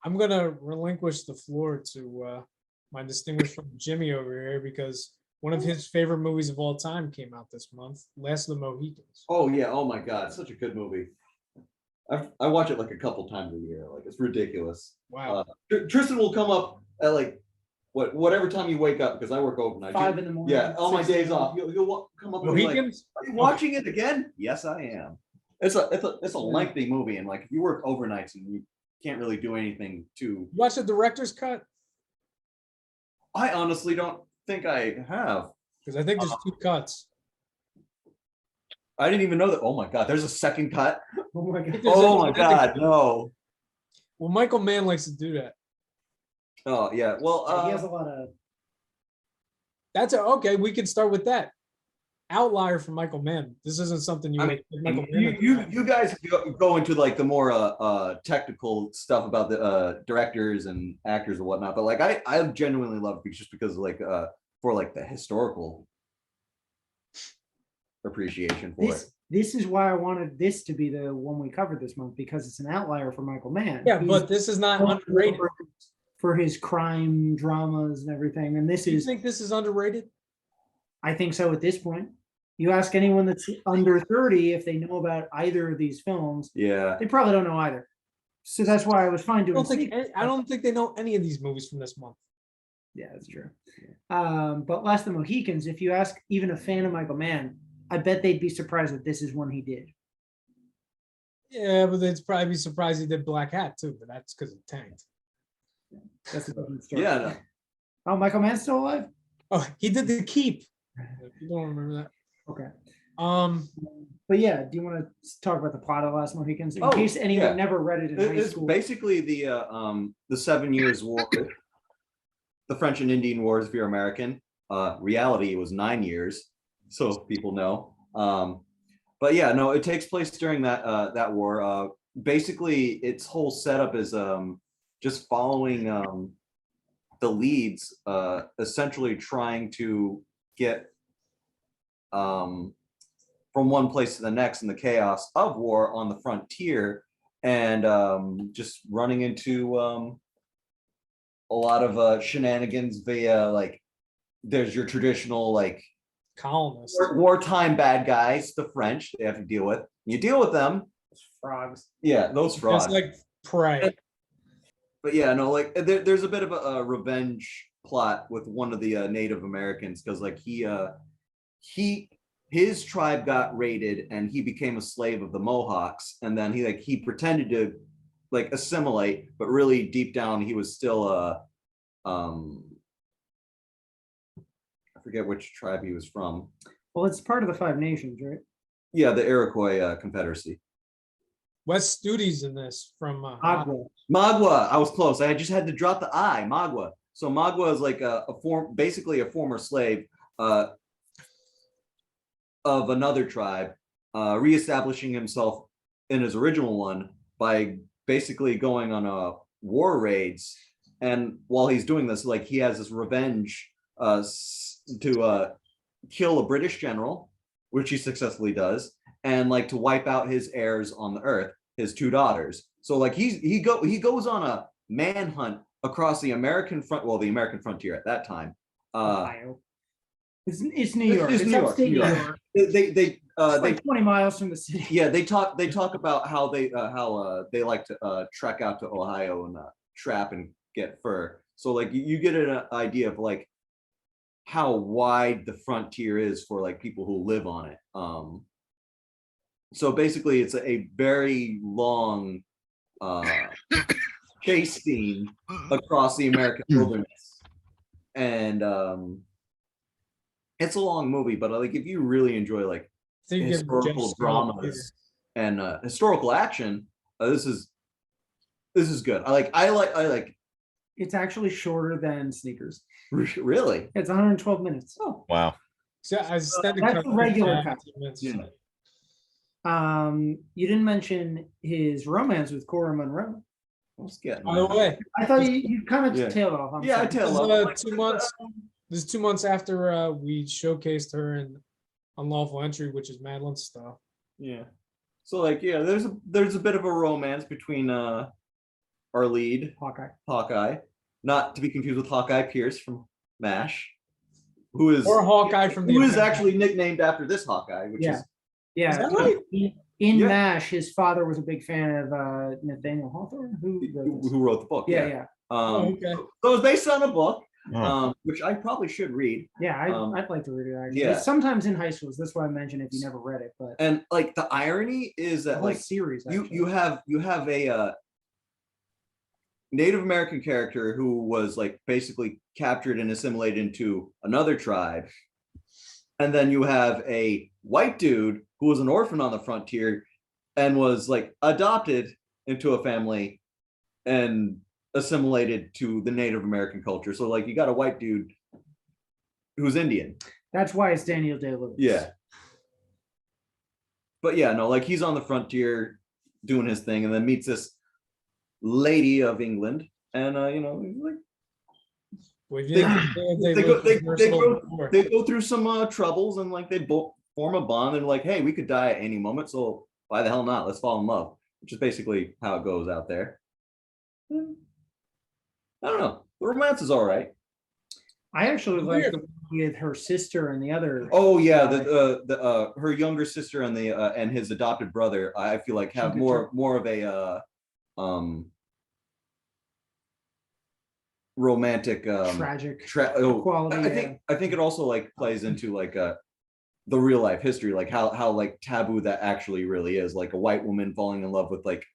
I'm gonna relinquish the floor to my distinguished friend Jimmy over here because one of his favorite movies of all time came out this month, Last of the Mohicans. Oh yeah, oh my God, such a good movie. I watch it like a couple times a year. Like it's ridiculous. Wow. Tristan will come up at like whatever time you wake up because I work overnight. 5 in the morning. Yeah, all my 6 days a.m. off. He'll come up and be like, Mohicans? "Are you watching it again?" Yes, I am. It's a lengthy movie, and like if you work overnights and you can't really do anything to. You watch the director's cut? I honestly don't think I have. Because I think there's 2 cuts. I didn't even know that. Oh my God, there's a second cut. Oh my god. Oh my God, no. Well, Michael Mann likes to do that. Oh yeah, well, He has a lot of. Okay. We can start with that. Outlier for Michael Mann. This isn't something you. I mean, Michael Mann you guys go into like the more technical stuff about the directors and actors and whatnot, but like I genuinely love it just because like for like the historical appreciation for it. This is why I wanted this to be the one we covered this month, because it's an outlier for Michael Mann. Yeah, but this is not underrated. For his crime dramas and everything. And this You is, think this is underrated? I think so at this point. You ask anyone that's under 30 if they know about either of these films, Yeah. they probably don't know either. So that's why I was fine doing. I don't think they know any of these movies from this month. Yeah, that's true. But Last of the Mohicans, if you ask even a fan of Michael Mann, I bet they'd be surprised that this is one he did. Yeah, but they'd probably be surprised he did Black Hat too, but that's because it tanked. That's a different story. Yeah. No. Oh, Michael Mann's still alive? Oh, he did The Keep. If you don't remember that. Okay. But yeah, do you want to talk about the plot of Last Mohicans in Oh, case anyone yeah. never read it in high It's school? basically the 7 Years' War, the French and Indian Wars if you're American. Reality, it was 9 years, so people know. But yeah, no, it takes place during that war. Basically, its whole setup is just following the leads, essentially trying to get from one place to the next in the chaos of war on the frontier, and just running into a lot of shenanigans via like there's your traditional like colonists, wartime bad guys, the French they have to deal with. You deal with them. Frogs. Yeah, those frogs. It's like prey. But yeah, no, like there's a bit of a revenge plot with one of the Native Americans because like his tribe got raided and he became a slave of the Mohawks, and then he pretended to like assimilate, but really deep down he was still I forget which tribe he was from. Well, it's part of the Five Nations, right? Yeah, the Iroquois Confederacy. Wes Studi's in this from Agua. Magua. I was close. I just had to drop the I. Magua. So Magua is like basically a former slave of another tribe, reestablishing himself in his original one by basically going on war raids. And while he's doing this, like he has this revenge to kill a British general, which he successfully does, and like to wipe out his heirs on the earth, his 2 daughters. So like he goes on a manhunt across the American frontier at that time. Ohio. It's New York. It's New upstate York. New York. They Like 20 miles from the city. yeah, they talk about how they like to trek out to Ohio and trap and get fur. So like you get an idea of like how wide the frontier is for like people who live on it. So basically it's a very long chase scene across the American wilderness. And it's a long movie, but like if you really enjoy like historical dramas and historical action, this is good. I like It's actually shorter than Sneakers. really. It's 112 minutes. Oh Wow. So as standard That's the regular cut. Yeah. You didn't mention his romance with Cora Monroe. Let's get By the way, I thought you kind of Yeah. tailed off. I'm Yeah, I sorry. tailed this off. is 2 months. This is 2 months after we showcased her in Unlawful Entry, which is Madeline's stuff. Yeah. So like yeah, there's a bit of a romance between our lead, Hawkeye. not to be confused with Hawkeye Pierce from MASH, who is Hawkeye from who is actually nicknamed after this Hawkeye, which is Is that right? In Yeah. MASH, his father was a big fan of Nathaniel Hawthorne, who wrote the book. Yeah. Okay. So it's based on a book, which I probably should read. Yeah, I'd like to read it actually. Yeah. It's sometimes in high schools. That's why I mentioned if you never read it. But And like the irony is the that whole like series, you actually. have a Native American character who was like basically captured and assimilated into another tribe. And then you have a white dude who was an orphan on the frontier and was like adopted into a family and assimilated to the Native American culture. So like you got a white dude who's Indian. That's why it's Daniel Day-Lewis. Yeah. But yeah, no, like he's on the frontier doing his thing and then meets this lady of England. And you know, like they go through some troubles and like they both form a bond and like, hey, we could die at any moment, so why the hell not? Let's fall in love, which is basically how it goes out there. I don't know. The romance is all right. I actually like the with her sister and the other. Oh yeah, the her younger sister and the and his adopted brother. I feel like have more of a romantic tragic quality. I think it also like plays into like the real life history, like how like taboo that actually really is, like a white woman falling in love with like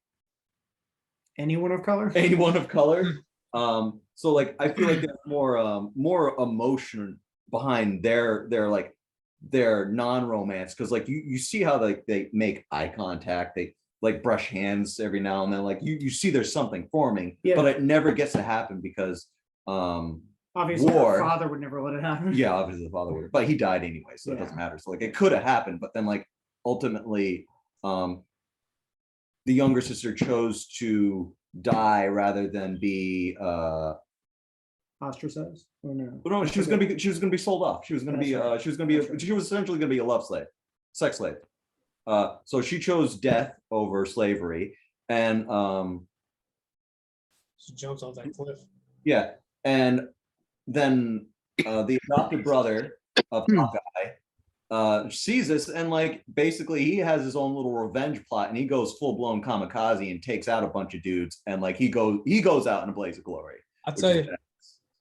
anyone of color. So like I feel like there's more emotion behind their non-romance, because like you see how like they make eye contact, they like brush hands every now and then, like you see there's something forming, but it never gets to happen because obviously the father would never let it happen. Yeah, obviously the father would, but he died anyway, so it doesn't matter. So like it could have happened, but then like ultimately the younger sister chose to die rather than be ostracized or no? No, she was gonna be sold off. She was essentially gonna be a love slave, sex slave. So she chose death over slavery, and she jumps off that cliff. Yeah, and then the adopted brother of Hawkeye sees this, and like basically he has his own little revenge plot, and he goes full blown kamikaze and takes out a bunch of dudes, and like he goes out in a blaze of glory. I'll tell you,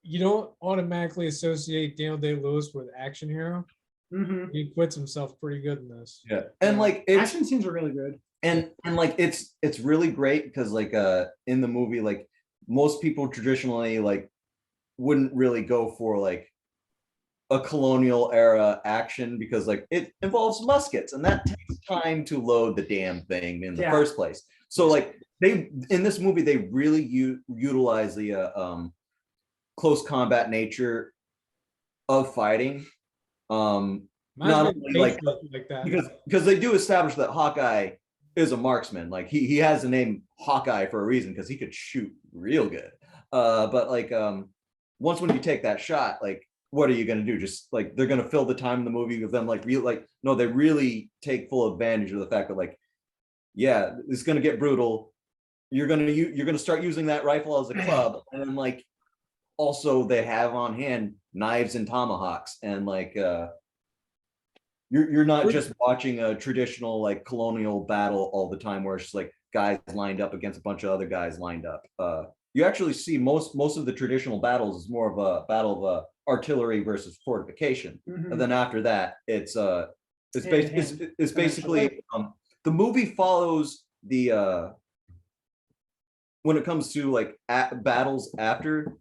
you don't automatically associate Daniel Day-Lewis with action hero. Mm-hmm. He quits himself pretty good in this. Yeah, and like action scenes are really good, and like it's really great because like in the movie, like most people traditionally like wouldn't really go for like a colonial era action because like it involves muskets and that takes time to load the damn thing in the first place. So like they in this movie they really utilize the close combat nature of fighting. Not only like that because they do establish that Hawkeye is a marksman. Like he has the name Hawkeye for a reason because he could shoot real good. But like once when you take that shot, like what are you gonna do? Just like they're gonna fill the time in the movie with them like no, they really take full advantage of the fact that like it's gonna get brutal. You're gonna start using that rifle as a club, and then like also they have on hand knives and tomahawks, and like you're not just watching a traditional like colonial battle all the time where it's just like guys lined up against a bunch of other guys lined up. You actually see most of the traditional battles is more of a battle of artillery versus fortification, and then after that it's basically the movie follows the when it comes to like battles after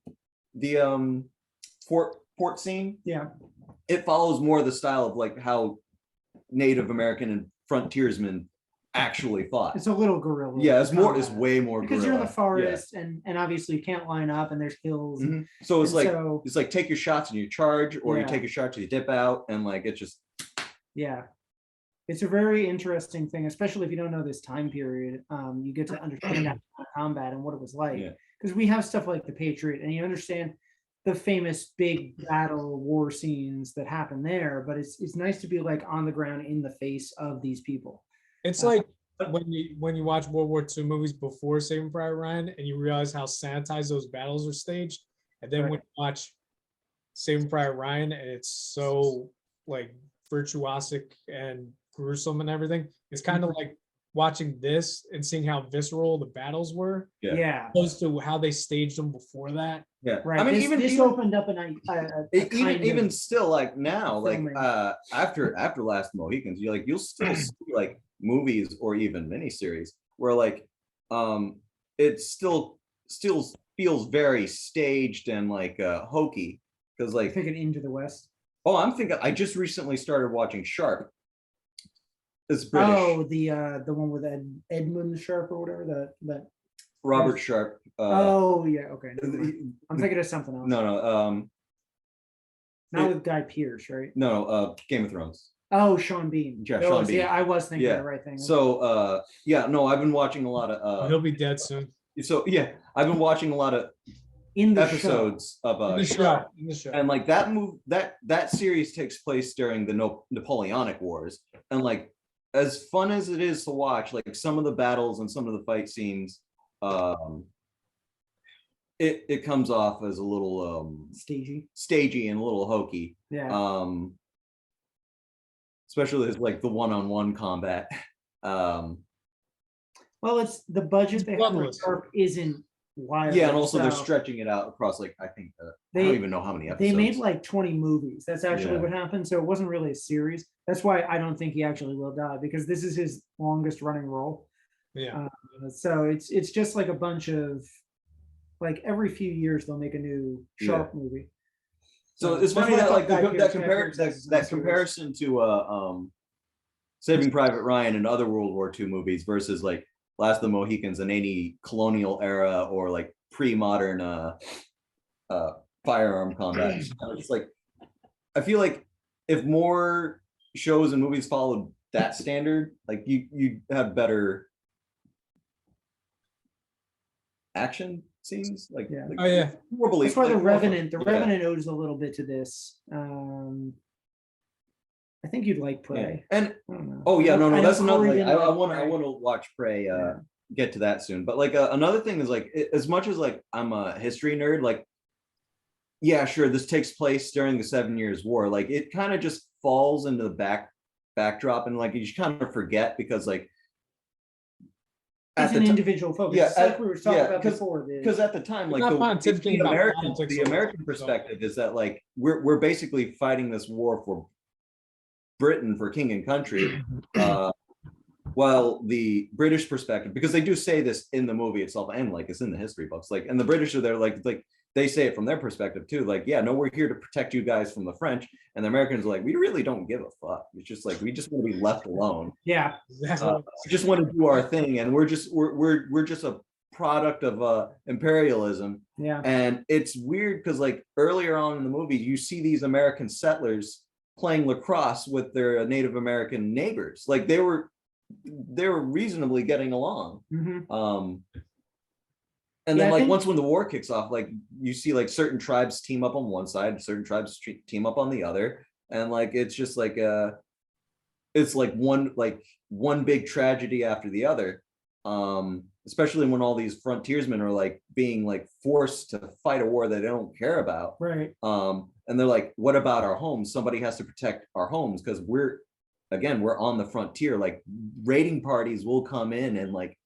the fort scene. It follows more the style of like how Native American and frontiersmen actually fought. It's a little guerrilla. Yeah, it's way more because guerrilla. You're in the forest and obviously you can't line up and there's hills. Mm-hmm. So it's like take your shots and you charge, or you take your shots and you dip out, and like it's just it's a very interesting thing, especially if you don't know this time period. You get to understand that combat and what it was like, because we have stuff like the Patriot, and you understand the famous big battle war scenes that happen there, but it's nice to be like on the ground in the face of these people. It's like when you watch World War II movies before Saving Private Ryan, and you realize how sanitized those battles are staged, and then when you watch Saving Private Ryan, and it's so like virtuosic and gruesome and everything, it's kind of like watching this and seeing how visceral the battles were, opposed to how they staged them before that. Yeah, Right. I mean, this even opened up even still, like now, like filming. after Last Mohicans, you'll still see like movies or even miniseries where like it still feels very staged and like hokey, because like thinking Into the West. Oh, I'm thinking I just recently started watching Sharp. It's British. Oh, the one with Edmund Sharp or whatever, that Robert Sharp. oh yeah, okay. I'm thinking of something else. No. Not with Guy Pearce, right? No, Game of Thrones. Oh, Sean Bean. Yeah, Sean Bean. Yeah, I was thinking the right thing. So no, I've been watching a lot of He'll be dead soon. So yeah, I've been watching a lot of episodes of in the show. And like that series takes place during the Napoleonic Wars, and like as fun as it is to watch, like some of the battles and some of the fight scenes, it comes off as a little stagey and a little hokey. Yeah. Especially like the one-on-one combat. Well, it's the budget they have for Sharp isn't wild. Yeah, and also they're stretching it out across like I think I don't even know how many episodes. They made like 20 movies. That's actually what happened. So it wasn't really a series. That's why I don't think he actually will die, because this is his longest running role. Yeah. So it's just like a bunch of, like every few years they'll make a new Sharp movie. So it's funny that like that comparison to Saving Private Ryan and other World War II movies versus like Last of the Mohicans and any colonial era or like pre-modern firearm combat. It's like I feel like if more shows and movies followed that standard, like you have better action scenes. Like oh yeah, that's why the Revenant owes a little bit to this. I think you'd like Prey. Yeah. And that's another thing. I want to watch Prey. Get to that soon. But like another thing is like as much as like I'm a history nerd, like yeah, sure, this takes place during the 7 Years' War. Like it kind of just falls into the backdrop, and like you just kind of forget because like as an individual focus, like we were talking about before. Because at the time, like the American perspective is that like we're basically fighting this war for Britain, for king and country, while the British perspective, because they do say this in the movie itself and like it's in the history books, like, and the British are there like they say it from their perspective too, like yeah, no, we're here to protect you guys from the French, and the Americans are like, we really don't give a fuck. It's just like we just want to be left alone. Yeah, we just want to do our thing, and we're just a product of imperialism. Yeah, and it's weird because like earlier on in the movie, you see these American settlers playing lacrosse with their Native American neighbors. Like they were reasonably getting along. Mm-hmm. And then like once when the war kicks off, like you see like certain tribes team up on one side, certain tribes team up on the other, and like it's just like it's like one big tragedy after the other. Especially when all these frontiersmen are like being like forced to fight a war that they don't care about. Right. And they're like, what about our homes? Somebody has to protect our homes because we're on the frontier. Like raiding parties will come in and like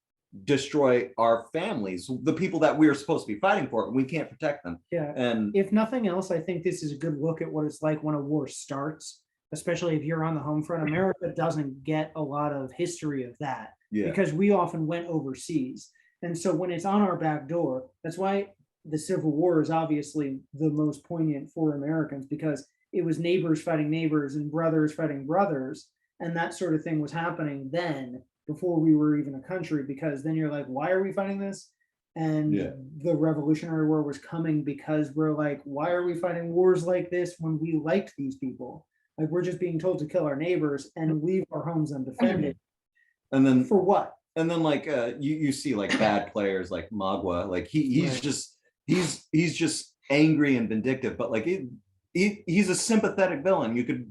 destroy our families, the people that we are supposed to be fighting for, and we can't protect them. Yeah. And if nothing else, I think this is a good look at what it's like when a war starts, especially if you're on the home front. America doesn't get a lot of history of that because we often went overseas. And so when it's on our back door, that's why the Civil War is obviously the most poignant for Americans, because it was neighbors fighting neighbors and brothers fighting brothers. And that sort of thing was happening then before we were even a country, because then you're like, why are we fighting this? And the Revolutionary War was coming because we're like, why are we fighting wars like this when we liked these people? Like we're just being told to kill our neighbors and leave our homes undefended. And then for what? And then like you see like bad players like Magua, like he's just angry and vindictive, but like he's a sympathetic villain. You could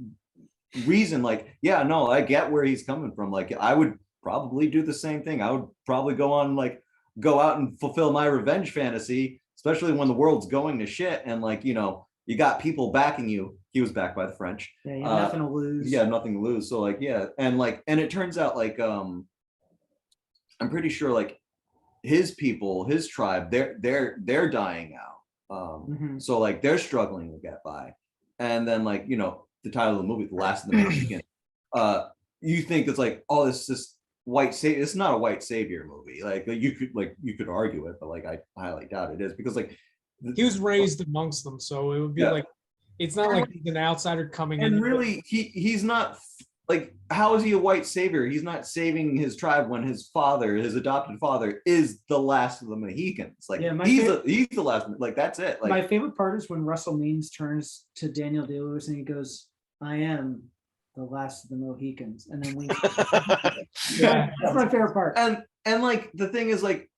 reason like, yeah, no, I get where he's coming from. Like I would probably do the same thing. I would probably go out and fulfill my revenge fantasy, especially when the world's going to shit and like, you know, you got people backing you. He was backed by the French. Yeah, you have nothing to lose. Yeah, nothing to lose. So like, yeah, and it turns out like I'm pretty sure like his people, his tribe, they're dying out. So like they're struggling to get by. And then like, you know, the title of the movie, The Last of the Mohicans, you think it's like, oh, this is white savior. It's not a white savior movie. Like you could argue it, but like I highly doubt it is, because like he was raised amongst them, so it would be like, it's not like he's an outsider coming in. And really, he's not like, how is he a white savior? He's not saving his tribe when his father, his adopted father, is the last of the Mohicans. Like he's the last. Like that's it. Like my favorite part is when Russell Means turns to Daniel Day-Lewis and he goes, "I am the last of the Mohicans," and then we. Yeah, that's my favorite part. And like the thing is like,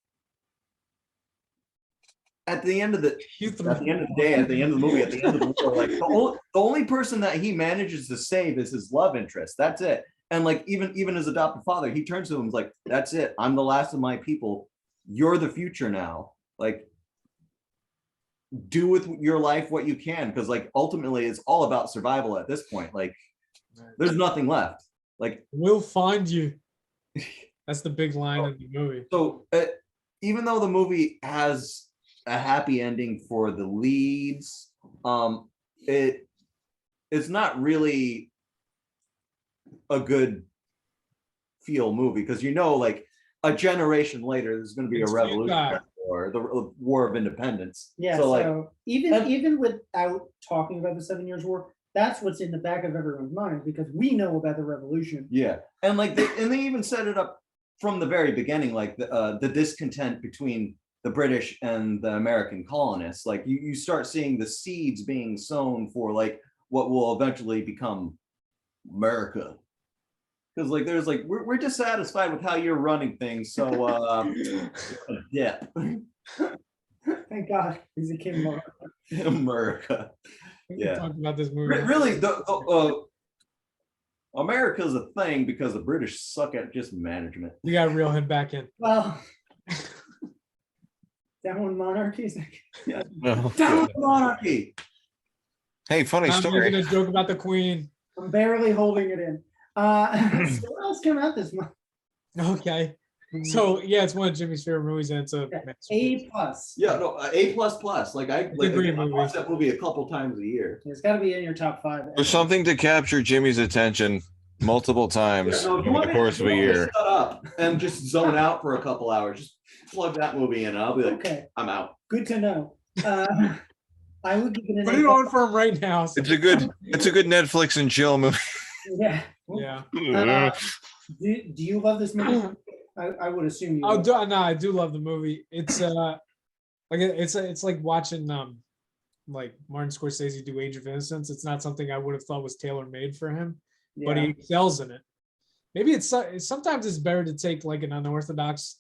at the end of the day, at the end of the movie, at the end of the war, like the only person that he manages to save is his love interest. That's it. And like even his adopted father, he turns to him and is like, "That's it. I'm the last of my people. You're the future now. Like, do with your life what you can," because like ultimately it's all about survival at this point. Like, there's nothing left. Like, we'll find you. That's the big line of the movie. So even though the movie has a happy ending for the leads, it's not really a good feel movie, because you know, like a generation later there's going to be a revolution or the War of Independence. Yeah, so even without talking about the 7 Years' War, that's what's in the back of everyone's mind, because we know about the revolution. Yeah, and like they even set it up from the very beginning, like the discontent between the British and the American colonists. Like you start seeing the seeds being sown for like what will eventually become America. Because like there's like we're dissatisfied with how you're running things, so yeah. Thank God, because it came America. Yeah. Talk about this movie. Really, America's a thing because the British suck at just management. We got to reel him back in. Well. Down with monarchy. Yeah. Down with monarchy. Hey, funny story. I'm making a joke about the Queen. I'm barely holding it in. So what else came out this month? Okay. So yeah, it's one of Jimmy's favorite movies, and it's a A+. Yeah, no, A++. Like I watch that movie a couple times a year. It's got to be in your top 5. There's something to capture Jimmy's attention multiple times over the course of a year. Shut up and just zone out for a couple hours. Just plug that movie in, and I'll be like, okay, I'm out. Good to know. I would give it an Put it on for him right now. It's a good Netflix and chill movie. Yeah. Yeah. Do you love this movie? I would assume you. I do love the movie. It's it's like watching like Martin Scorsese do Age of Innocence. It's not something I would have thought was tailor made for him, but he excels in it. Maybe it's sometimes it's better to take like an unorthodox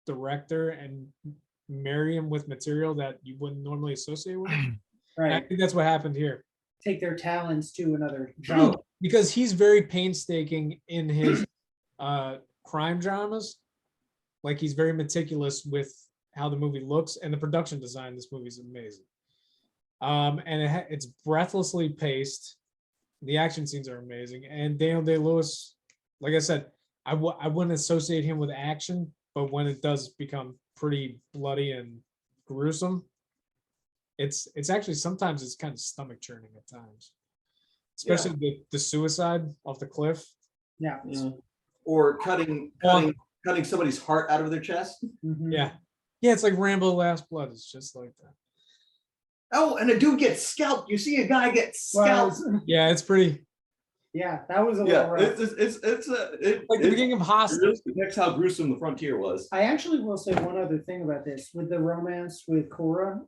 director and marry him with material that you wouldn't normally associate with him. Right. And I think that's what happened here. Take their talents to another genre. Because he's very painstaking in his crime dramas. Like he's very meticulous with how the movie looks, and the production design in this movie is amazing. And it's breathlessly paced. The action scenes are amazing, and Daniel Day-Lewis, like I said, I wouldn't associate him with action, but when it does become pretty bloody and gruesome, it's actually sometimes it's kind of stomach churning at times, especially the suicide off the cliff. Yeah. Or cutting somebody's heart out of their chest. Mm-hmm. Yeah, it's like Rambo: Last Blood. It's just like that. Oh, and a dude gets scalped. You see a guy get scalped. Yeah, it's pretty. Yeah, that was a little rough. It's like the beginning of Hostage. It depicts how gruesome the frontier was. I actually will say one other thing about this with the romance with Cora.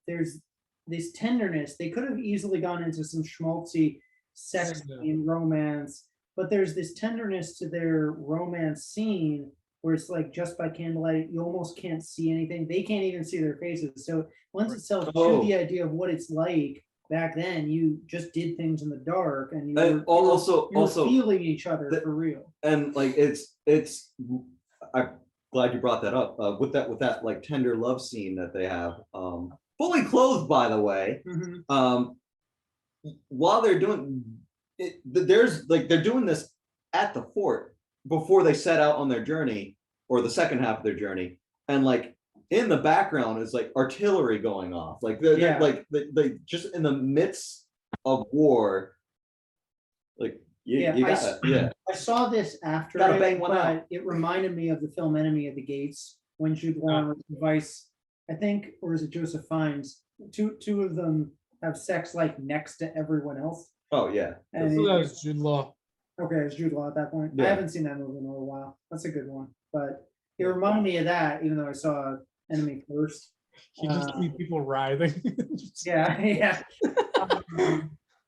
There's this tenderness. They could have easily gone into some schmaltzy sex and romance, but there's this tenderness to their romance scene where it's like just by candlelight, you almost can't see anything. They can't even see their faces. So it lends itself to the idea of what it's like back then. You just did things in the dark, and you were also feeling each other for real. And like it's it's I'm glad you brought that up. With that like tender love scene that they have, fully clothed, by the way. While they're doing it, there's like they're doing this at the fort before they set out on their journey, or the second half of their journey, and like in the background is like artillery going off, like they're like they just in the midst of war. Like I saw this after Gotta it, bang one but out. it reminded me of the film Enemy at the Gates when Jude Law and Vice, I think, or is it Joseph Fiennes? Two of them have sex like next to everyone else. Oh yeah. And So that was Jude Law. okay, it's Jude Law at that point. I Yeah. haven't seen that movie in a little while. That's a good one, but it reminded me of that, even though I saw Enemy first. You just see people writhing. Yeah.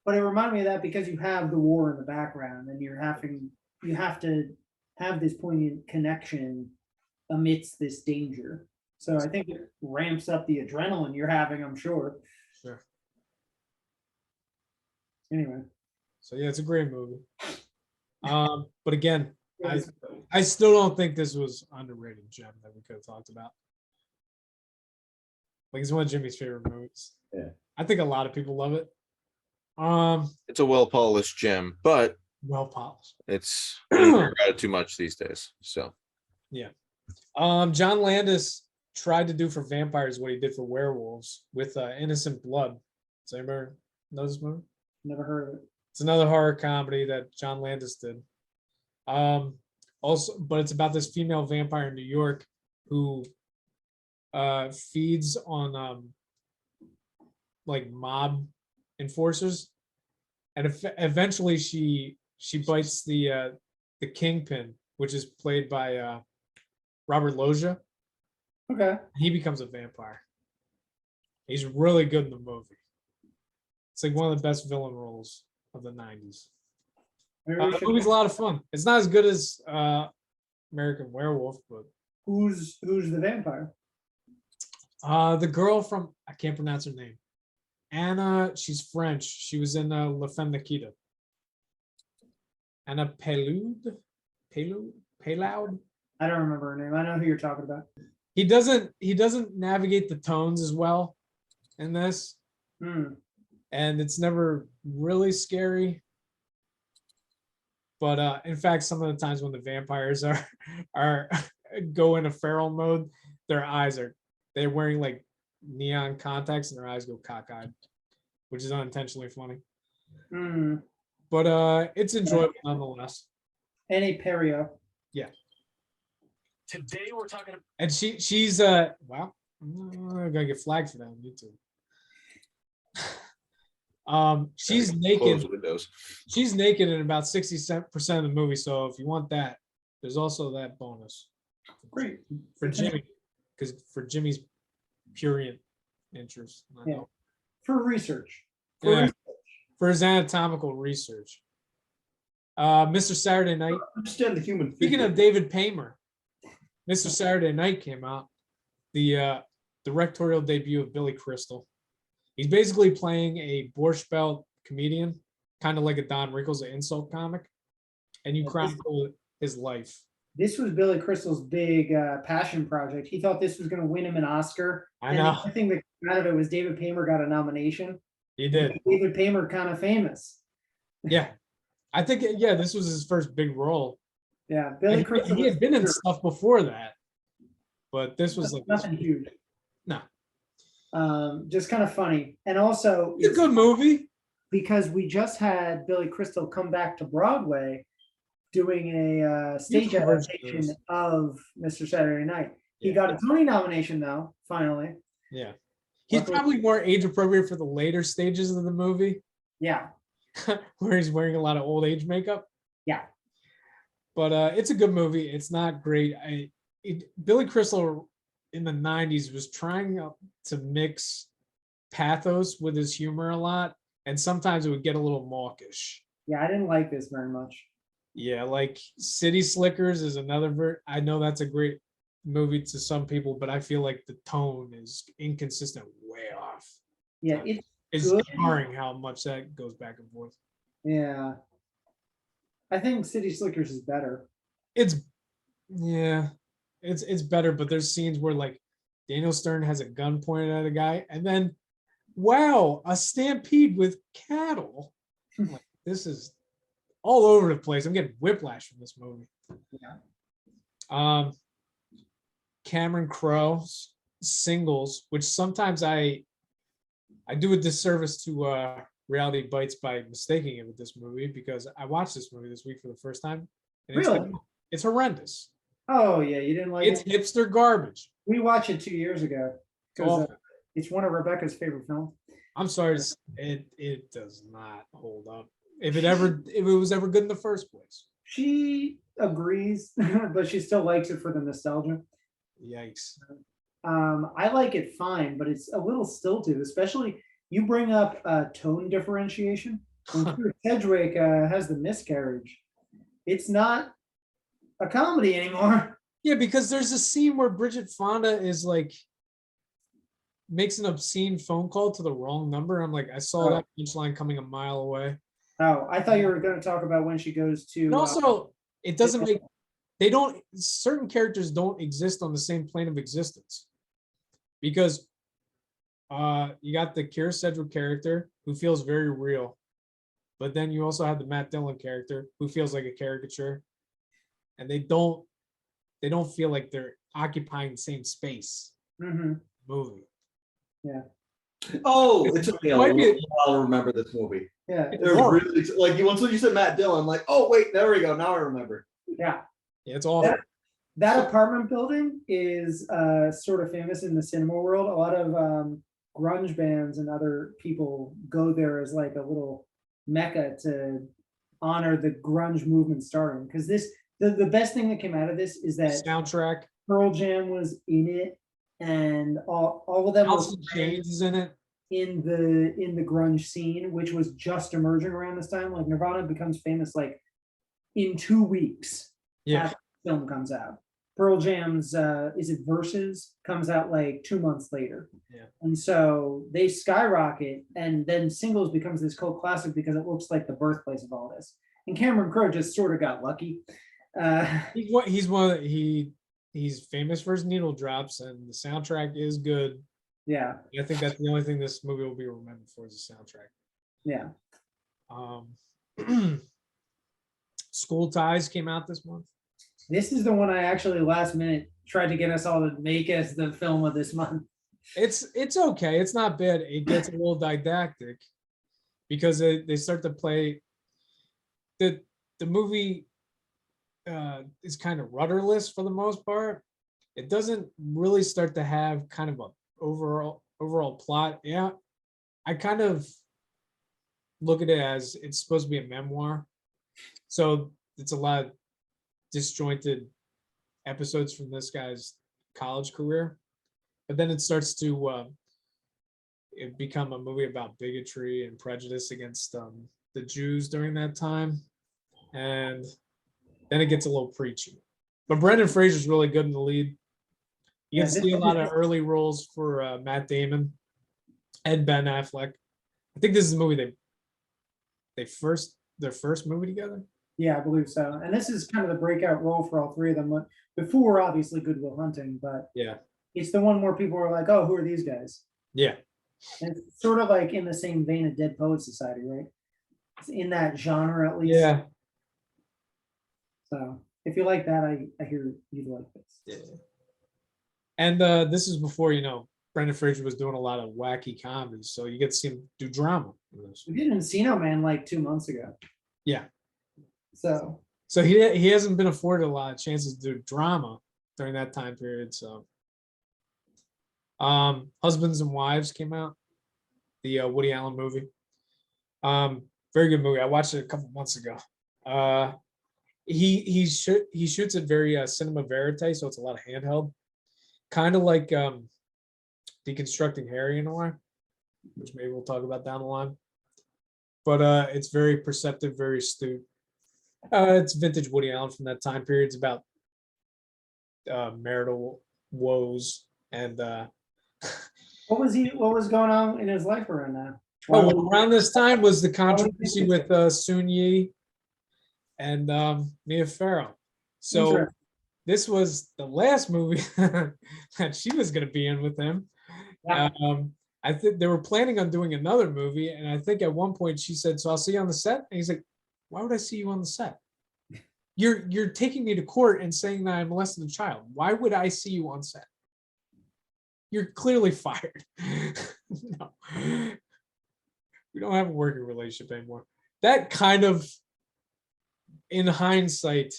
But it reminded me of that because you have the war in the background, and you have to have this poignant connection amidst this danger. So I think it ramps up the adrenaline you're having, I'm sure. Sure. Anyway. So yeah, it's a great movie. But again, I still don't think this was underrated gem that we could have talked about. Like, it's one of Jimmy's favorite movies. Yeah. I think a lot of people love it. It's a well-polished gem, but Well polished. it's you hear about it too much these days. So John Landis tried to do for vampires what he did for werewolves with Innocent Blood. Does anybody know this movie? Never heard of it. It's another horror comedy that John Landis did. Also, but it's about this female vampire in New York who feeds on like mob enforcers, and eventually she bites the kingpin, which is played by Robert Loggia. Okay. He becomes a vampire. He's really good in the movie. It's like one of the best villain roles of the 90s. The movie's a lot of fun. It's not as good as American Werewolf, but Who's the vampire? the girl from, I can't pronounce her name. Anna, she's French. She was in La Femme Nikita. Anna Paloud? I don't remember her name. I know who you're talking about. He doesn't navigate the tones as well in this. And it's never really scary. But in fact, some of the times when the vampires are go into feral mode, their eyes they're wearing like neon contacts and their eyes go cockeyed, which is unintentionally funny. But it's enjoyable nonetheless. Annie Perio. Yeah. Today we're talking about, And she's wow, I'm gonna get flagged for that on YouTube. She's naked. close windows. She's naked in about 60% of the movie. So if you want that, there's also that bonus. Great. For Jimmy, because for Jimmy's purient interest. Yeah. For research. For his anatomical research. Mr. Saturday Night. Understand the human Speaking figure. of David Paymer, Mr. Saturday Night came out. The directorial debut of Billy Crystal. He's basically playing a Borscht Belt comedian, kind of like a Don Rickles, an insult comic, and you chronicle his life. This was Billy Crystal's big passion project. He thought this was going to win him an Oscar. I know. The thing that came out of it was David Paymer got a nomination. He did. David Paymer kind of famous. Yeah. I think, this was his first big role. Yeah, Billy And Crystal. he had been in stuff before that, but this was like nothing huge. No. Just kind of funny. And also, It's a good movie. Because we just had Billy Crystal come back to Broadway doing a stage adaptation of Mr. Saturday Night. He got a Tony nomination though, finally. Yeah. He's probably more age appropriate for the later stages of the movie. Yeah. Where he's wearing a lot of old age makeup. Yeah. But it's a good movie. It's not great. Billy Crystal in the 90s was trying to mix pathos with his humor a lot, and sometimes it would get a little mawkish. Yeah, I didn't like this very much. Yeah, like City Slickers is another I know that's a great movie to some people, but I feel like the tone is inconsistent, way off. Yeah, It's good. jarring how much that goes back and forth. Yeah. I think City Slickers is better. It's Yeah, it's better, but there's scenes where like Daniel Stern has a gun pointed at a guy, and then wow, a stampede with cattle. I'm like, this is all over the place. I'm getting whiplash from this movie. Yeah. Cameron Crowe's Singles, which sometimes I do a disservice to Reality Bites by mistaking it with this movie, because I watched this movie this week for the first time. And Really? it's horrendous. Oh yeah, you didn't like It's it? hipster garbage. We watched it 2 years ago because Awful. it's one of Rebecca's favorite films. I'm sorry, it does not hold up. If it was ever good in the first place. She agrees, but she still likes it for the nostalgia. Yikes. I like it fine, but it's a little stilted, especially you bring up tone differentiation. When Peter Sedgwick has the miscarriage, it's not a comedy anymore. Yeah, because there's a scene where Bridget Fonda is like makes an obscene phone call to the wrong number. I'm like, I saw that punchline coming a mile away. Oh, I thought you were going to talk about when she goes to. And also, it doesn't make certain characters don't exist on the same plane of existence, because you got the Keira Sedgwick character who feels very real, but then you also have the Matt Dillon character who feels like a caricature, and they don't feel like they're occupying the same space. Movie. Yeah. Oh, it took me a Might be- while to remember this movie. Yeah. It was really like once you said Matt Dillon, I'm like, oh wait, there we go. Now I remember. Yeah. Yeah, it's awful. That apartment building is sort of famous in the cinema world. A lot of grunge bands and other people go there as like a little mecca to honor the grunge movement starting. Because the best thing that came out of this is that Soundtrack. Pearl Jam was in it, and all of them Alice was in Chains is in it. in the grunge scene, which was just emerging around this time. Like Nirvana becomes famous like in 2 weeks Yeah. after the film comes out. Pearl Jam's is it Versus comes out like 2 months later. Yeah. And so they skyrocket, and then Singles becomes this cult classic because it looks like the birthplace of all this. And Cameron Crowe just sort of got lucky. He's famous for his needle drops, and the soundtrack is good. Yeah. I think that's the only thing this movie will be remembered for, is the soundtrack. Yeah. School Ties came out this month. This is the one I actually last minute tried to get us all to make as the film of this month. It's okay. It's not bad. It gets a little didactic because they start to play the movie is kind of rudderless for the most part. It doesn't really start to have kind of a overall plot. Yeah, I kind of look at it as it's supposed to be a memoir, so it's a lot of disjointed episodes from this guy's college career, but then it starts to become a movie about bigotry and prejudice against the Jews during that time, and then it gets a little preachy. But Brendan Fraser's really good in the lead. You can see a lot of early roles for Matt Damon and Ben Affleck. I think this is the movie their first movie together. Yeah, I believe so. And this is kind of the breakout role for all three of them. Before, obviously, Good Will Hunting, but Yeah. It's the one where people are like, "Oh, who are these guys?" Yeah. And it's sort of like in the same vein of Dead Poets Society, right? It's in that genre at least. Yeah. So if you like that, I hear you'd like this. Yeah. And this is before, Brendan Fraser was doing a lot of wacky comedies, so you get to see him do drama. We did Encino Man like 2 months ago. Yeah. So he hasn't been afforded a lot of chances to do drama during that time period. So Husbands and Wives came out, the Woody Allen movie. Very good movie. I watched it a couple months ago. He shoots it very cinema verite, so it's a lot of handheld, kind of like Deconstructing Harry in a way, which maybe we'll talk about down the line. But it's very perceptive, very astute. It's vintage Woody Allen from that time period. It's about marital woes and what was going on in his life around that? around this time was the controversy with Soon Yi and Mia Farrow. So this was the last movie that she was going to be in with him. Yeah. I think they were planning on doing another movie, and I think at one point she said, "So I'll see you on the set." And he's like, "Why would I see you on the set? You're taking me to court and saying that I molested a child. Why would I see you on set? You're clearly fired." No, we don't have a working relationship anymore. That kind of, in hindsight,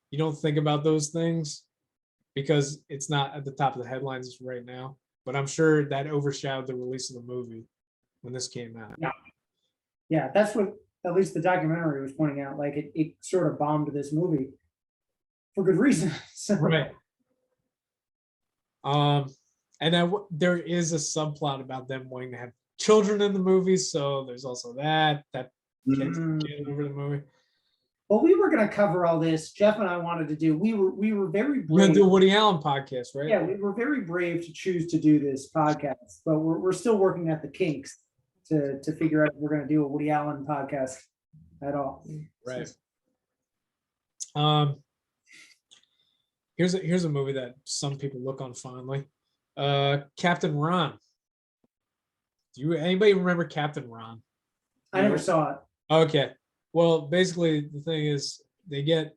you don't think about those things because it's not at the top of the headlines right now. But I'm sure that overshadowed the release of the movie when this came out. Yeah, that's what at least the documentary was pointing out. Like it sort of bombed this movie for good reason. So, Right. And then there is a subplot about them wanting to have children in the movie, so there's also that gets over the movie. Well, we were going to cover all this. Jeff and I wanted to do. We were very We're gonna brave. do a Woody Allen podcast, right? Yeah, we were very brave to choose to do this podcast, but we're still working at the kinks to figure out if we're going to do a Woody Allen podcast at all. Right. Here's a movie that some people look on fondly. Captain Ron. Anybody remember Captain Ron? I never saw it. Okay. Well, basically the thing is they get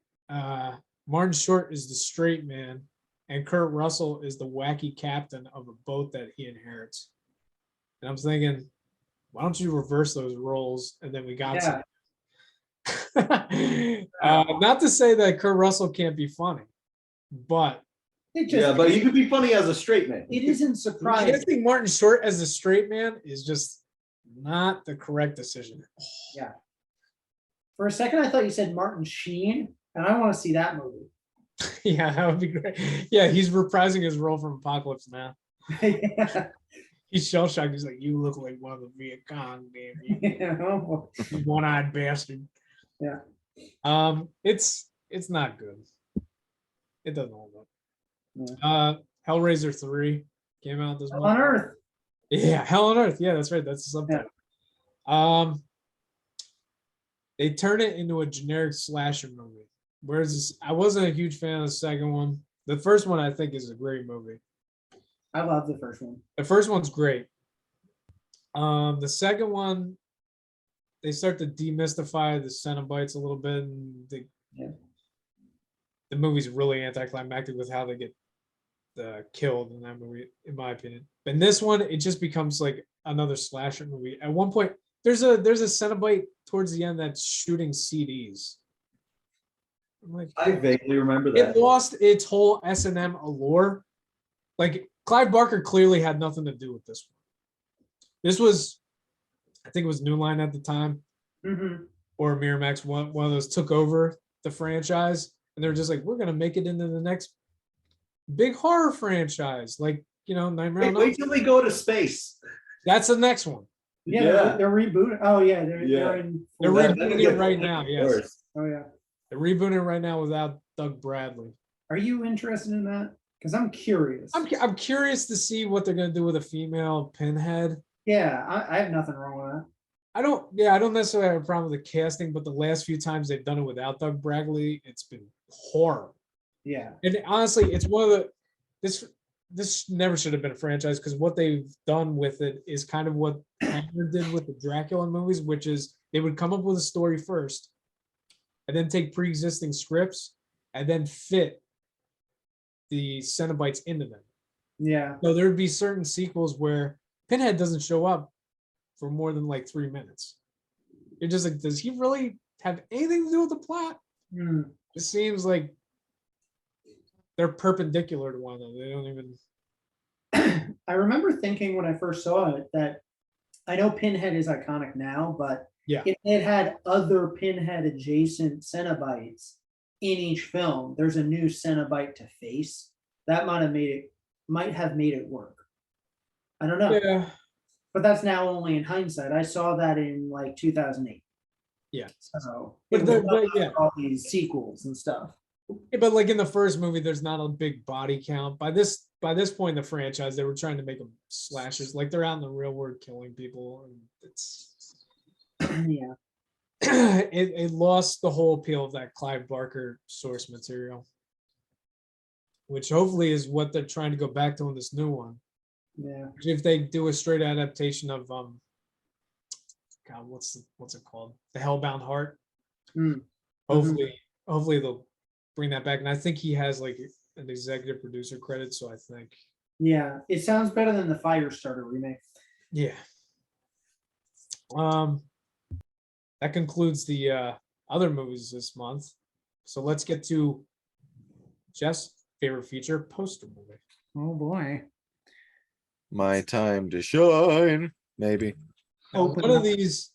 Martin Short is the straight man and Kurt Russell is the wacky captain of a boat that he inherits. And I'm thinking, why don't you reverse those roles? And then we got some. Not to say that Kurt Russell can't be funny, but but you could be funny as a straight man. It isn't surprising. casting Martin Short as a straight man is just not the correct decision. Yeah. For a second, I thought you said Martin Sheen, and I want to see that movie. Yeah, that would be great. Yeah, he's reprising his role from Apocalypse Now. Yeah. He's shell shocked. He's like, "You look like one of the Viet Cong, damn you, you one-eyed bastard." Yeah. It's not good. It doesn't hold up. Yeah. Hellraiser 3 came out this month. On Earth. Yeah, Hell on Earth. Yeah, that's right. That's the subtitle. Yeah. They turn it into a generic slasher movie. Whereas I wasn't a huge fan of the second one. The first one I think is a great movie. I love the first one. The first one's great. The second one, they start to demystify the Cenobites a little bit, and the movie's really anticlimactic with how they get killed in that movie, in my opinion. But in this one, it just becomes like another slasher movie. At one point, there's a Cenobite towards the end that's shooting CDs. I'm like, I vaguely remember that. it lost its whole S&M allure. Like Clive Barker clearly had nothing to do with this one. This was, I think it was New Line at the time, or Miramax. One of those took over the franchise, and they were just like, "We're gonna make it into the next big horror franchise, like Nightmare on Elm." Wait till they go to space. That's the next one. Yeah, they're rebooting. Oh yeah, they're in. They're rebooting it right now. Yes, Worse. Oh yeah. they're rebooting it right now without Doug Bradley. Are you interested in that? Because I'm curious. I'm curious to see what they're gonna do with a female Pinhead. Yeah, I have nothing wrong with that. I don't necessarily have a problem with the casting, but the last few times they've done it without Doug Bradley, it's been horrible. Yeah. And honestly, it's one of the this never should have been a franchise, because what they've done with it is kind of what Hammer did with the Dracula movies, which is they would come up with a story first and then take pre-existing scripts and then fit the Cenobites into them. Yeah. So there would be certain sequels where Pinhead doesn't show up for more than like 3 minutes. You're just like, does he really have anything to do with the plot? It seems like they're perpendicular to one another. They don't even. I remember thinking when I first saw it that I know Pinhead is iconic now, but if it had other Pinhead adjacent Cenobites in each film, there's a new Cenobite to face. That might have made it work. I don't know. Yeah. But that's now only in hindsight. I saw that in like 2008. Yeah. So But all these sequels and stuff. Yeah, but like in the first movie, there's not a big body count. By this point in the franchise, they were trying to make them slashers. Like they're out in the real world killing people, and it's it lost the whole appeal of that Clive Barker source material. which hopefully is what they're trying to go back to in this new one. Yeah. If they do a straight adaptation of God, what's it called? The Hellbound Heart. Mm. Hopefully they'll bring that back. And I think he has like an executive producer credit, so I think Yeah. It sounds better than the Firestarter remake. yeah. That concludes the other movies this month. So let's get to Jeff's favorite feature, poster movie. Oh boy. My time to shine. Maybe. Now, Open one of up. these,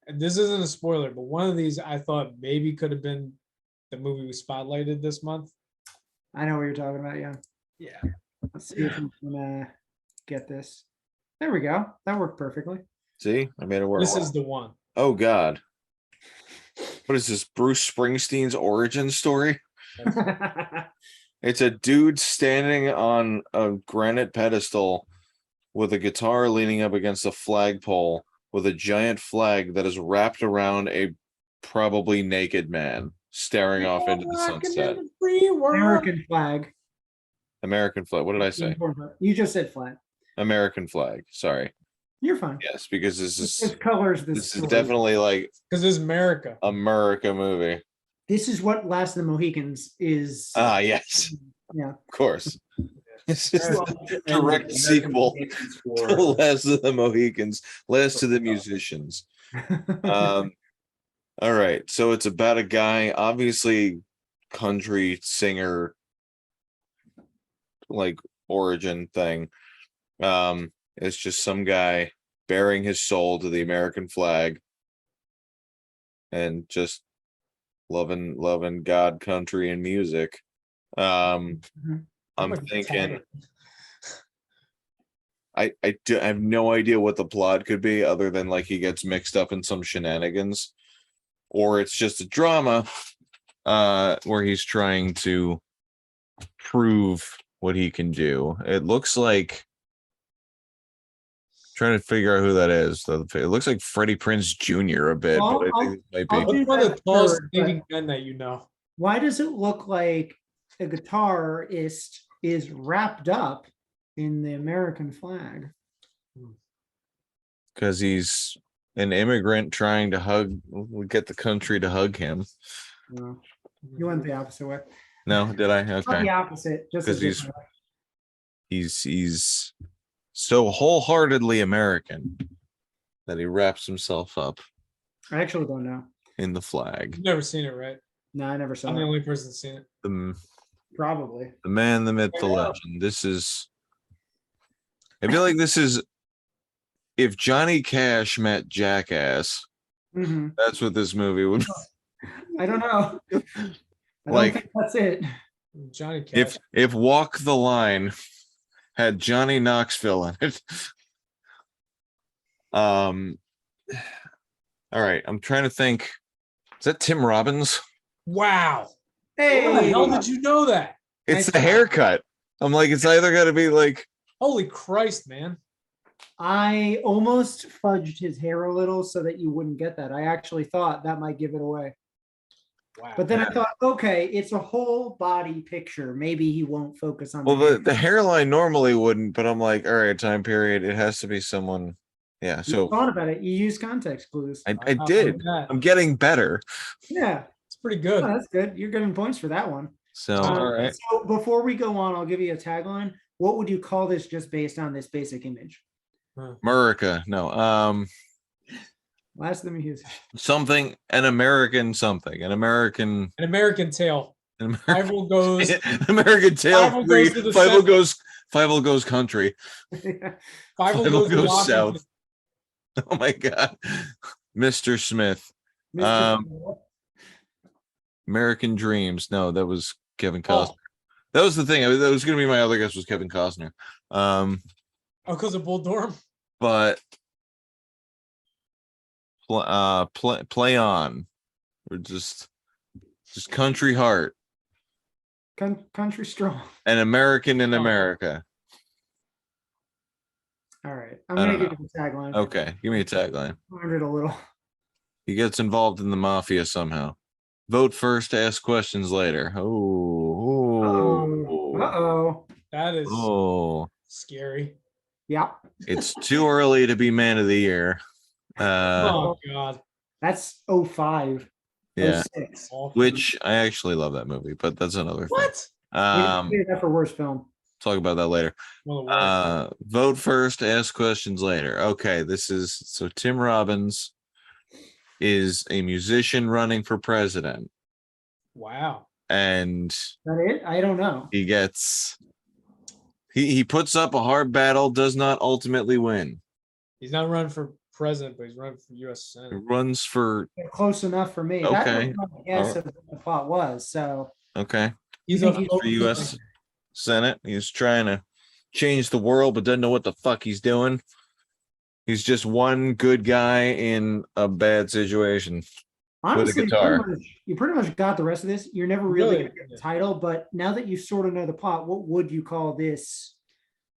and this isn't a spoiler, but one of these I thought maybe could have been the movie we spotlighted this month. I know what you're talking about. Yeah. Yeah. Let's see if we can get this. There we go. That worked perfectly. See, I made it work. This is the one. Oh God. What is this? Bruce Springsteen's origin story? It's a dude standing on a granite pedestal with a guitar leaning up against a flagpole with a giant flag that is wrapped around a probably naked man staring off into the sunset. American flag. American flag. What did I say? You just said flag. American flag. Sorry. You're fine. Yes, because This colors this is story. definitely like Because it's America. America movie. This is what Last of the Mohicans is. Ah, yes, Yeah. of course. This is Well, the and direct American sequel Mohicans to for- Last of the Mohicans, Last of the Musicians. All right, so it's about a guy, obviously country singer, like origin thing. It's just some guy bearing his soul to the American flag and just loving God, country, and music. I'm thinking I have no idea what the plot could be other than like he gets mixed up in some shenanigans, or it's just a drama where he's trying to prove what he can do. It looks like trying to figure out who that is. It looks like Freddie Prinze Jr. a bit, Well, but I think it might I'll be. do What's one of that the tallest third, but- leading men that you know? Why does it look like a guitarist is wrapped up in the American flag? Because he's an immigrant trying to get the country to hug him. No. You went the opposite way. No, did I? Not Okay. the opposite. Just 'Cause a different way. He's so wholeheartedly American that he wraps himself up I actually don't know. in the flag. You've never seen it, right? No, I never saw I'm the it. only person that's seen it. Probably. The man, the myth, the I know. legend. This is. I feel like this is. If Johnny Cash met Jackass, Mhm. that's what this movie would. I don't know. I Like- don't think that's it. Johnny Cash. If Walk the Line had Johnny Knoxville in it. All right, I'm trying to think. Is that Tim Robbins? Wow. Hey, How the hell did you know that? It's Nice the job. haircut. I'm like, it's either got to be like. Holy Christ, man. I almost fudged his hair a little so that you wouldn't get that. I actually thought that might give it away. Wow. But then I thought, okay, it's a whole body picture. Maybe he won't focus on Well, the the hairline normally wouldn't, but I'm like, all right, time period. It has to be someone. Yeah. You So thought about it. You use context clues. I How did. about that? I'm getting better. Yeah, It's pretty good. oh, that's good. You're getting points for that one. So all right. So before we go on, I'll give you a tagline. What would you call this just based on this basic image? America. No. Last of the music. Something. An American something. An American. An American Tale. An Rival goes. American Tail Five-O 3. goes to the Five-O center. goes. Five-O goes country. Five Five-O goes to goes Washington. south. Oh my God. Mr. Smith. Mr. American Dreams. No, that was Kevin Oh. Costner. That was the thing. That was gonna be my other guess was Kevin Costner. Oh, because of Bull Durham. But play on. Or just country heart. Country strong. An American in Oh. America. All right. I'm I going to don't give you the tagline. Okay, give me a tagline. Learned it a little. He gets involved in the mafia somehow. Vote first, ask questions later. Oh, Uh-oh. That is Oh, scary. Yeah. it's too early to be man of the year. Oh God. That's 05. Yeah. 06. Awful. Which I actually love that movie, but that's another What? thing. We didn't say that for worst film. Talk about that later. One of the worst. Vote first, ask questions later. Okay, so Tim Robbins is a musician running for president, Wow. and Is that it? I don't know. he puts up a hard battle, does not ultimately win. He's not running for president, but he's running for U.S. He Senate. runs for Close enough for me. Okay. That was my guess of what the plot was. So okay. He's You a think For U.S. Senate. He's trying to change the world, but doesn't know what the fuck he's doing. He's just one good guy in a bad situation. honestly, guitar. you pretty much got the rest of this. You're never really Really? gonna get the title, but now that you sort of know the plot, what would you call this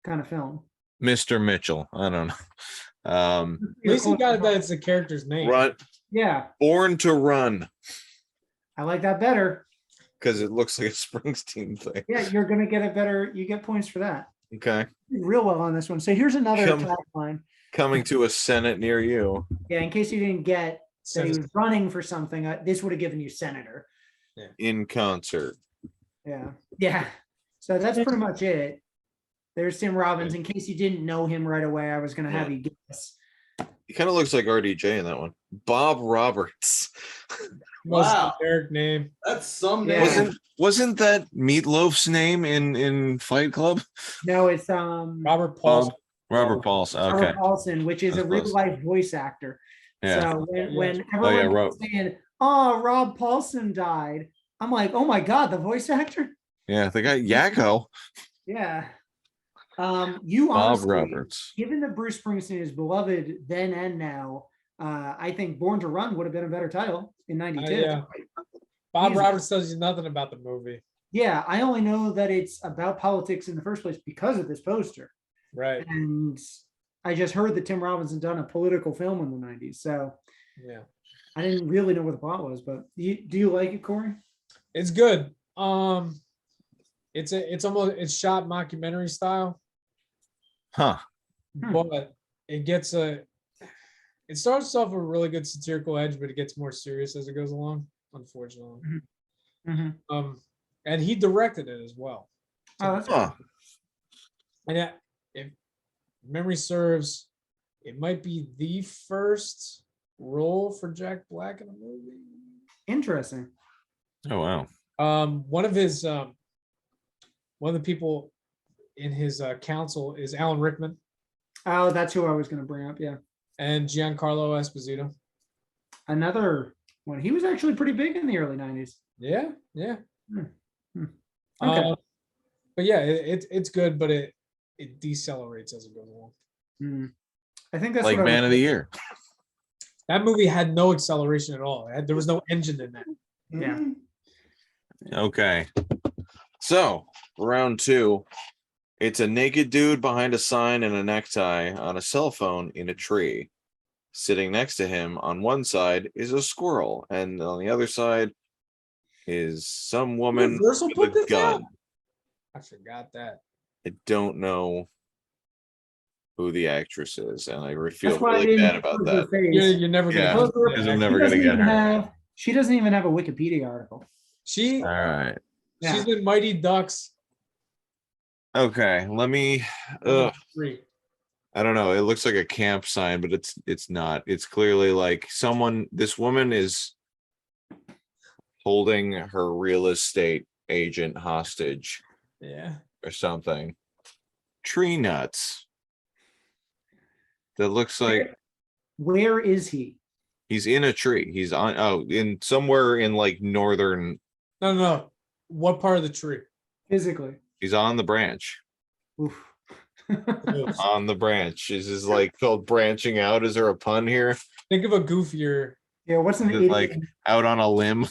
kind of film? Mr. Mitchell. I don't know. At least you got it that it's the character's name. Run, Yeah, Born to Run, I like that better. because it looks like a Springsteen thing. Yeah, you're gonna get it better. You get points for that. Okay. You did real well on this one. So here's another Come- tagline. Coming to a Senate near you. Yeah, in case you didn't get that he Senator. was running for something, this would have given you senator. In concert. Yeah, yeah. So that's pretty much it. There's Tim Robbins. In case you didn't know him right away, I was gonna have you guess. He kind of looks like RDJ in that one. Bob Roberts. Most Wow. generic name. That's some Yeah. name. Wasn't that Meatloaf's name in Fight Club? No, it's Robert Paulson. Robert Paulson. Okay. Robert Paulson, which is That's a real close. life voice actor. Yeah. So when Yeah. everyone yeah, kept Rob. saying, "Oh, Rob Paulson died," I'm like, "Oh my god, the voice actor!" Yeah, they got Yakko. Yeah. You Bob honestly, Roberts. given that Bruce Springsteen is beloved then and now, I think Born to Run would have been a better title in '92. Yeah. Bob Easy. Roberts tells you nothing about the movie. Yeah, I only know that it's about politics in the first place because of this poster. Right. And I just heard that Tim Robbins had done a political film in the '90s. So Yeah. I didn't really know what the plot was, but do you like it, Corey? It's good. It's shot mockumentary style, Huh. but it starts off with a really good satirical edge, but it gets more serious as it goes along, unfortunately. Mm-hmm. And he directed it as well. Oh, that's Huh. And if memory serves, it might be the first role for Jack Black in a movie. interesting. Oh wow. One of the people in his council is Alan Rickman Oh, that's who I was going to bring up. Yeah. and Giancarlo Esposito. Another one. He was actually pretty big in the early '90s. Yeah, yeah. Okay. But yeah, it's good, but it decelerates as it goes along. I think that's Like what I Man of the Year. That movie had no acceleration at all. There was no engine in that. Yeah. Okay. So round 2. It's a naked dude behind a sign and a necktie on a cell phone in a tree. Sitting next to him on one side is a squirrel, and on the other side is some woman Universal with put a this gun. out? I forgot that. I don't know who the actress is, and I feel That's why I really didn't bad about put her that. face. You're never gonna Yeah, get because I'm that. never She gonna doesn't get even her. she doesn't even have a Wikipedia article. She All right. Yeah. she's in Mighty Ducks Okay. Let me. Ugh. 3. I don't know. It looks like a camp sign, but it's not. It's clearly like someone. This woman is holding her real estate agent hostage Yeah. or something. Tree nuts. That looks like Where is he? he's in a tree. He's in somewhere in like northern. No. What part of the tree? Physically? He's on the branch. Oof. On the branch. This is like called branching out. Is there a pun here? Think of a goofier. Yeah, what's an Is it idiot? like out on a limb?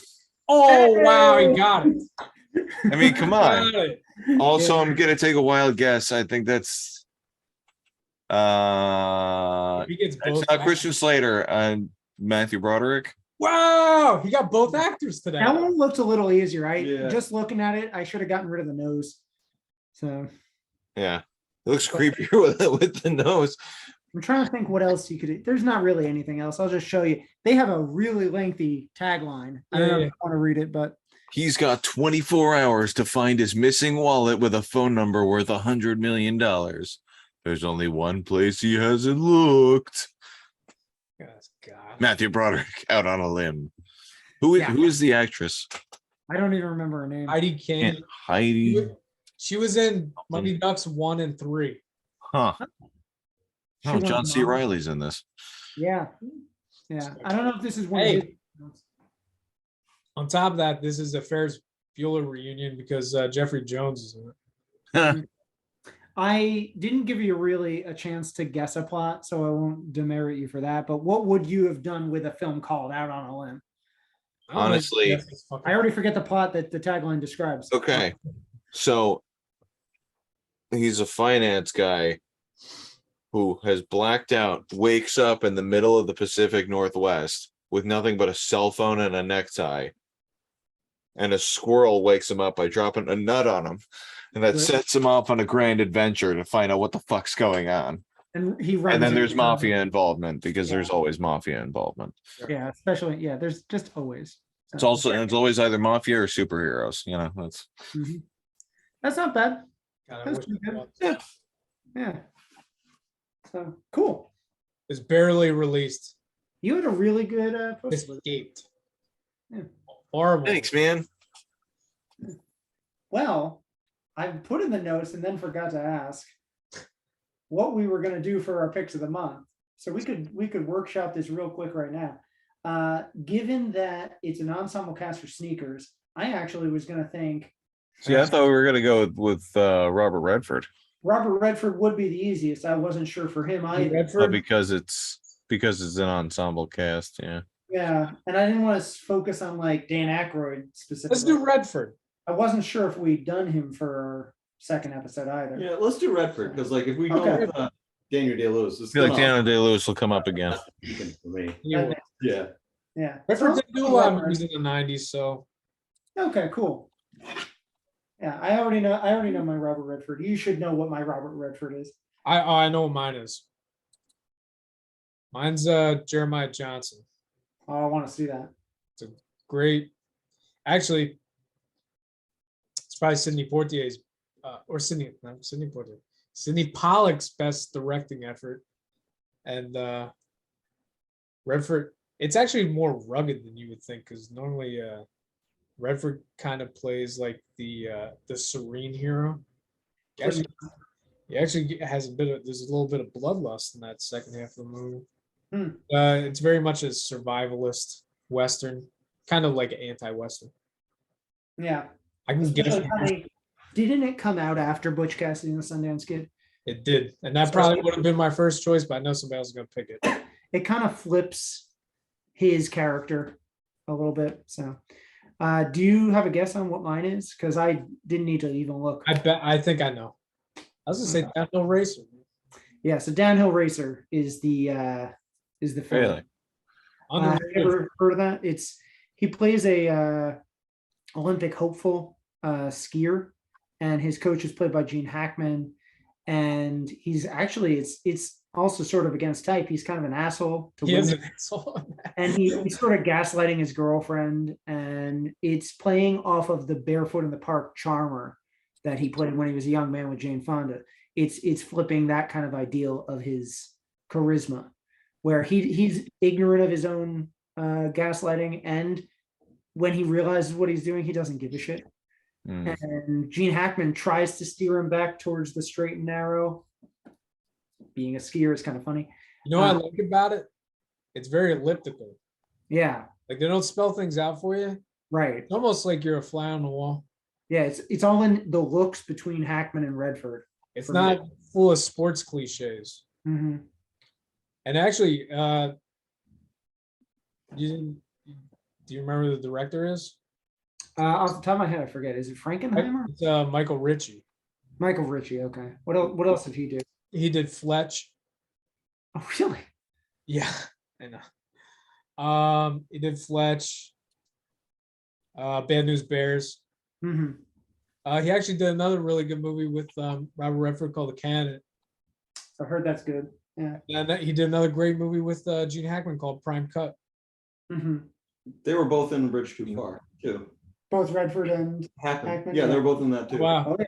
Oh wow, he got it. I mean, come on. Got it. Also, Yeah. I'm gonna take a wild guess. I think that's He gets both. it's not Christian Slater and Matthew Broderick. Wow, he got both actors today. That one looked a little easier. Yeah. Just looking at it, I should have gotten rid of the nose. So Yeah. It looks creepier with the nose. I'm trying to think what else you could. There's not really anything else. I'll just show you. They have a really lengthy tagline. I don't know if you want to read it, but He's got 24 hours to find his missing wallet with a phone number worth $100 million. There's only one place he hasn't looked. Yes, God. Matthew Broderick out on a limb. Who is the actress? I don't even remember her name. Heidi King. Heidi. She was in Mighty Ducks 1 and 3. Huh. She Oh, won John the C. Mom. Riley's in this. Yeah. I don't know if this is one. Hey. Of his. On top of that, this is a Ferris Bueller reunion because Jeffrey Jones is in it. I didn't give you really a chance to guess a plot, so I won't demerit you for that. But what would you have done with a film called Out on a Limb? I don't know if Honestly, that's his fucking- I already forget the plot that the tagline describes. Okay. So he's a finance guy who has blacked out, wakes up in the middle of the Pacific Northwest with nothing but a cell phone and a necktie. And a squirrel wakes him up by dropping a nut on him. And that Right. sets him off on a grand adventure to find out what the fuck's going on. And he And runs then there's into- mafia involvement because Yeah. there's always mafia involvement. Yeah, especially there's just always. It's always either mafia or superheroes. You know, that's Mhm. That's not bad. God, I That's wish pretty it good. was. Yeah. So cool. It's barely released. You had a really good It's post. escaped. Yeah. Horrible. thanks, man. Well, I put in the notes and then forgot to ask what we were going to do for our picks of the month. So we could workshop this real quick right now. Given that it's an ensemble cast for sneakers, I actually was going to think See, I thought we were gonna go with Robert Redford. Robert Redford would be the easiest. I wasn't sure for him either. Redford? Because it's an ensemble cast. Yeah. Yeah, and I didn't want to focus on like Dan Aykroyd specifically. Let's do Redford. I wasn't sure if we'd done him for our second episode either. Yeah, let's do Redford because, like, if we go Okay. with Daniel Day-Lewis, it's I feel like gonna- Daniel Day-Lewis will come up again. for me. You- Yeah. Yeah. Redford So- did do a lot of movies in the 90s, so Okay, cool. Yeah, I already know my Robert Redford. You should know what my Robert Redford is. I know what mine is. Mine's Jeremiah Johnson. Oh, I want to see that. Great. Actually, it's probably Sidney Poitier's Sidney Poitier. Sidney Pollack's best directing effort. And Redford, it's actually more rugged than you would think, because normally Redford kind of plays like the serene hero. He actually has there's a little bit of bloodlust in that second half of the movie. It's very much a survivalist Western, kind of like an anti-Western. Yeah. I can guess Especially how didn't it come out after Butch Cassidy and the Sundance Kid? it did, and that probably would have been my first choice, but I know somebody else is gonna pick it. It kind of flips his character a little bit. So, do you have a guess on what mine is? Because I didn't need to even look. I think I know. I was gonna say Downhill Racer. Yeah, so Downhill Racer is the film. Really? Have you ever heard of that? He plays a Olympic hopeful skier, and his coach is played by Gene Hackman, and he's actually it's also sort of against type. He's kind of an asshole to He is women, an asshole. and he's sort of gaslighting his girlfriend, and it's playing off of the Barefoot in the Park charmer that he played when he was a young man with Jane Fonda. It's flipping that kind of ideal of his charisma, where he's ignorant of his own gaslighting, and when he realizes what he's doing, he doesn't give a shit. And Gene Hackman tries to steer him back towards the straight and narrow. Being a skier is kind of funny. You know what I like about it? It's very elliptical. Yeah, Like they don't spell things out for you. right. It's almost like you're a fly on the wall. Yeah, it's all in the looks between Hackman and Redford. It's For not full of sports cliches. Mm-hmm. And actually, do you remember who the director is? Off the top of my head, I forget. Is it Frankenheimer? It's Michael Ritchie. Michael Ritchie. Okay. What else did he do? He did Fletch. Oh, really? Yeah, I know. He did Fletch. Bad News Bears. Mm-hmm. He actually did another really good movie with Robert Redford called The Candidate. I heard that's good. Yeah. And he did another great movie with Gene Hackman called Prime Cut. Mhm. They were both in Bridge Too Far too. Both Redford and Hackman. Yeah, they were both in that too. Wow. Okay.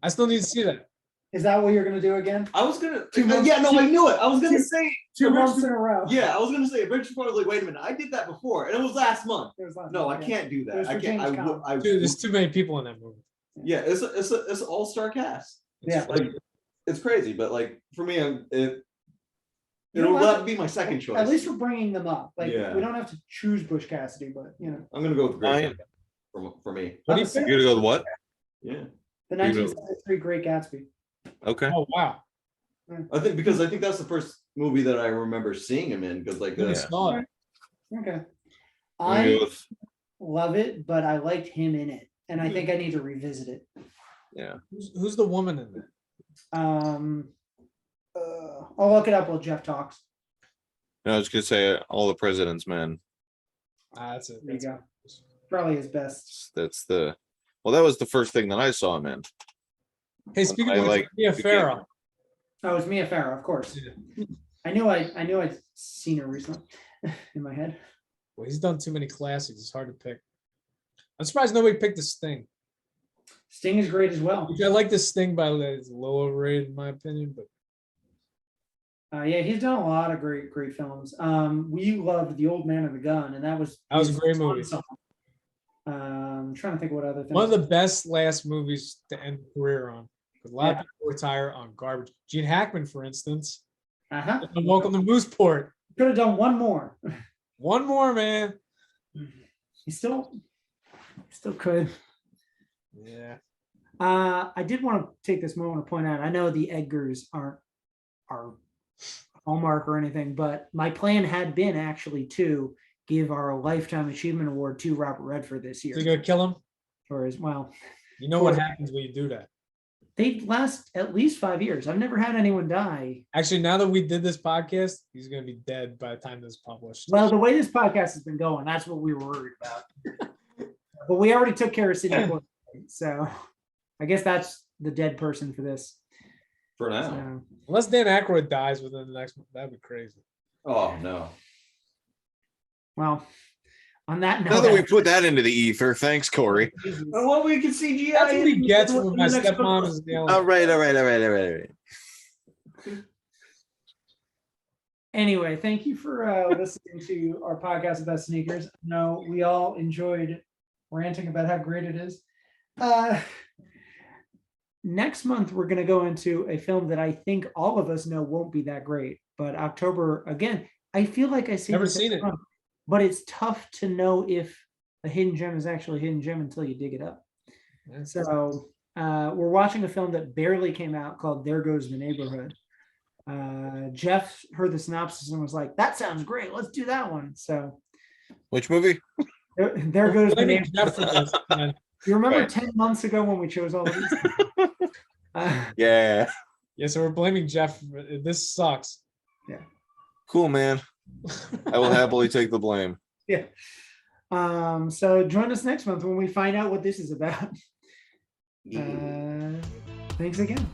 I still need to see that. Is that what you're gonna do again? I was gonna. 2 months- Yeah, no, I knew it. I was gonna two- say 2 Bridge months Too- in a row. Yeah, I was gonna say Bridge Too Far. I was like, wait a minute, I did that before, and it was last month. It was last No, I month, can't do It that. was I for can't. James Caan. Dude, there's too many people in that movie. Yeah, it's an all star cast. Yeah. Like it's crazy, but like for me, You it'll know what? have to be my second choice. At least we're bringing them up. Like Yeah. we don't have to choose Bush Cassidy, but you know, I'm gonna go with Great Ryan. Gatsby for me. What do you Not think? You're gonna go with what? Yeah, the You know- 1973 Great Gatsby. Okay. Oh wow. I think because I think that's the first movie that I remember seeing him in. Because like Good Yeah. saw it. Okay. I'm gonna go I with- love it, but I liked him in it, and I think I need to revisit it. yeah. Who's the woman in there? I'll look it up while Jeff talks. No, I was gonna say All the President's Men. That's it. There you That's go. Probably his best. That's the. Well, that was the first thing that I saw him in. Hey, speaking I of like Mia the Farrow. Oh, it's Mia Farrow, of course. Yeah. I knew I'd seen her recently in my head. Well, he's done too many classics. It's hard to pick. I'm surprised nobody picked the Sting. Sting is great as well. Which I like the Sting, but it's low overrated in my opinion. But Yeah, he's done a lot of great films. We loved The Old Man and the Gun, and that was That was a his great fun movie. song. I'm trying to think what other things. one of the best last movies to end a career on. 'Cause a lot of Yeah. people retire on garbage. Gene Hackman, for instance. Uh-huh. And Welcome to Mooseport. Could have done one more. One more, man. He still could. Yeah. I did want to take this moment to point out, I know the Edgars aren't our hallmark or anything, but my plan had been actually to give our Lifetime Achievement Award to Robert Redford this year. So you're gonna kill him? Or as well, You know what happens when you do that. they last at least 5 years. I've never had anyone die. Actually, now that we did this podcast, he's gonna be dead by the time this is published. Well, the way this podcast has been going, that's what we were worried about. But we already took care of City Court, so I guess that's the dead person for this. for now. So, Unless Dan Aykroyd dies within the next month, that'd be crazy. Oh no. well, on that Now that we note, put that into the ether, thanks, Corey. Well, we can CGI. That's what he in gets the when my next stepmom couple- is yelling. All right. anyway, thank you for listening to our podcast about sneakers. No, we all enjoyed ranting about how great it is. Next month, we're going to go into a film that I think all of us know won't be that great. But October, again, I feel like I say Never this seen every it. month, but it's tough to know if a hidden gem is actually a hidden gem until you dig it up. So we're watching a film that barely came out called There Goes the Neighborhood. Jeff heard the synopsis and was like, that sounds great. Let's do that one. So Which movie? there goes the Blaming neighborhood. Jeff for this, man. You remember Right. 10 months ago when we chose all of these? Yeah. Yeah, so we're blaming Jeff. This sucks. Cool, man. I will happily take the blame. Yeah. So join us next month when we find out what this is about. Thanks again.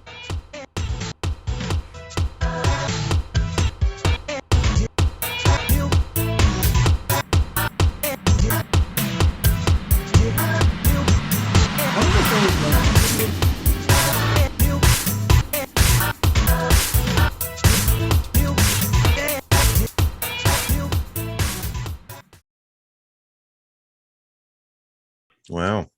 Wow.